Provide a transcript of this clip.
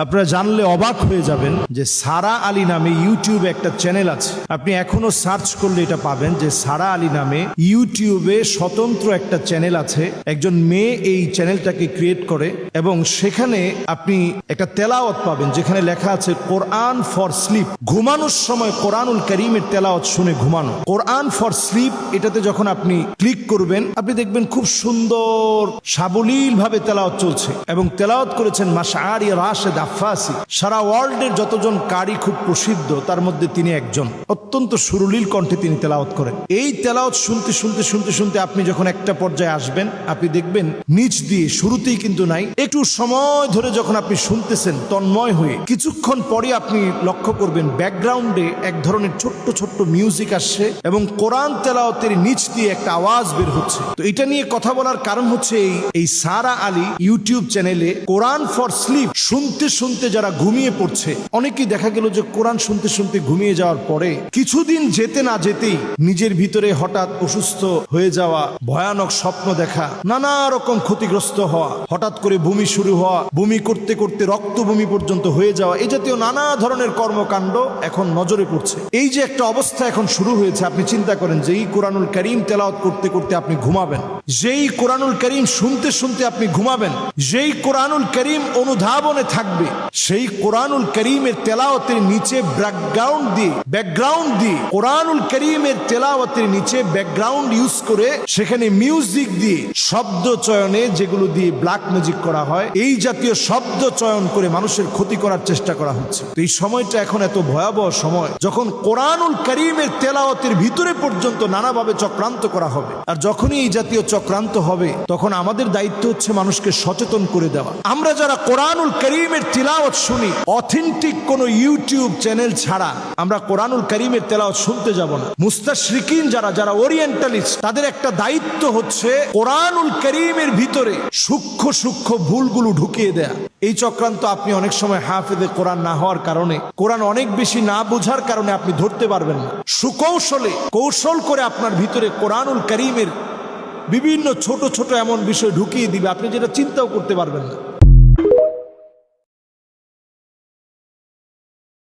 আপনারা জানলে অবাক হয়ে যাবেন যে সারা আলী নামে ইউটিউবে একটা চ্যানেল আছে। আপনি এখনো সার্চ করলে এটা পাবেন যে সারা আলী নামে ইউটিউবে স্বতন্ত্র একটা চ্যানেল আছে। একজন মেয়ে এই চ্যানেলটাকে ক্রিয়েট করে এবং সেখানে আপনি একটা তেলাওয়াত পাবেন যেখানে লেখা আছে কোরআন ফর স্লিপ। ঘুমানোর সময় কোরআনুল কারীমের তেলাওয়াত শুনে ঘুমানো। কোরআন ফর স্লিপ এটাতে যখন আপনি ক্লিক করবেন আপনি দেখবেন খুব সুন্দর সাবলীল ভাবে তেলাওয়াত চলছে এবং তেলাওয়াত করেছেন মাশআরি রাশেদ আফাসি। সারা ওয়ার্ল্ডের যতজন কারি খুব প্রসিদ্ধ তার মধ্যে তিনি একজন। অত্যন্ত সুরলীল কণ্ঠে তিনি তেলাওয়াত করেন। এই তেলাওয়াত শুনতে শুনতে শুনতে শুনতে আপনি যখন একটা পর্যায়ে আসবেন আপনি দেখবেন নিচ দিয়ে, শুরুতেই কিন্তু নাই, একটু সময় ধরে যখন আপনি শুনতেছেন তন্ময় হয়ে, কিছুক্ষণ পরে আপনি লক্ষ্য করবেন ব্যাকগ্রাউন্ডে এক ধরনের ছোট্ট ছোট্ট মিউজিক আসছে এবং কোরআন তেলাওয়াতের নিচ দিয়ে একটা আওয়াজ বের হচ্ছে। তো এটা নিয়ে কথা বলার কারণ হচ্ছে এই সারা আলী ইউটিউব চ্যানেলে কোরআন ফর স্লিপ শুনতে শুনতে যারা ঘুমিয়ে পড়ছে, অনেকেই দেখা গেল যে কোরআন শুনতে শুনতে ঘুমিয়ে যাওয়ার পরে কিছুদিন যেতে না যেতেই নিজের ভিতরে হঠাৎ অসুস্থ হয়ে যাওয়া, ভয়ানক স্বপ্ন দেখা, নানা রকম ক্ষতিগ্রস্ত হওয়া, হঠাৎ করে বমি শুরু হওয়া, বমি করতে করতে রক্ত বমি পর্যন্ত হয়ে যাওয়া, এই জাতীয় নানা ধরনের কর্মকাণ্ড এখন নজরে পড়ছে। এই যে একটা অবস্থা এখন শুরু হয়েছে, আপনি চিন্তা করেন যে এই কোরআনুল কারীম তেলাওয়াত করতে করতে আপনি ঘুমাবেন, যেই কোরআনুল কারীম শুনতে শুনতে আপনি ঘুমাবেন, যেই কোরআনুল কারীম অনুধাবনে থাকবে, সেই কোরআনুল কারীমের তেলাওয়াতের নিচে ব্যাকগ্রাউন্ড দিয়ে কোরআনুল কারীমের তেলাওয়াতের নিচে ব্যাকগ্রাউন্ড ইউজ করে সেখানে মিউজিক দিয়ে শব্দ চয়নে, যেগুলো দিয়ে ব্ল্যাক ম্যাজিক করা হয়, এই জাতীয় শব্দ চয়ন করে মানুষের ক্ষতি করার চেষ্টা করা হচ্ছে। তো এই সময়টা এখন এত ভয়াবহ সময় যখন কোরআনুল কারীমের তেলাওয়াতের ভিতরে পর্যন্ত নানাভাবে চক্রান্ত করা হবে। আর যখনই এই জাতীয় চক্রান্ত হবে তখন আমাদের দায়িত্ব হচ্ছে মানুষকে সচেতন করে দেওয়া। আমরা যারা কোরআনুল কারীমের তিলাওয়াত শুনি, অথেন্টিক কোন ইউটিউব চ্যানেল ছাড়া আমরা কোরআনুল কারীমের তেলাওয়াত শুনতে যাব না। মুস্তাশরিকিন যারা ওরিয়েন্টালিস্ট, তাদের একটা দায়িত্ব হচ্ছে কোরআনুল কারীমের ভিতরে সূক্ষ্ম সূক্ষ্ম ভুলগুলো ঢুকিয়ে দেয়া। এই চক্রান্ত আপনি অনেক সময় হাফেজে কোরআন না হওয়ার কারণে, কোরআন অনেক বেশি না বোঝার কারণে আপনি ধরতে পারবেন না। কৌশল করে আপনার ভিতরে কোরআনুল কারীমের বিভিন্ন ছোট ছোট এমন বিষয় ঢুকিয়ে দিবে আপনি যেটা চিন্তাও করতে পারবেন না।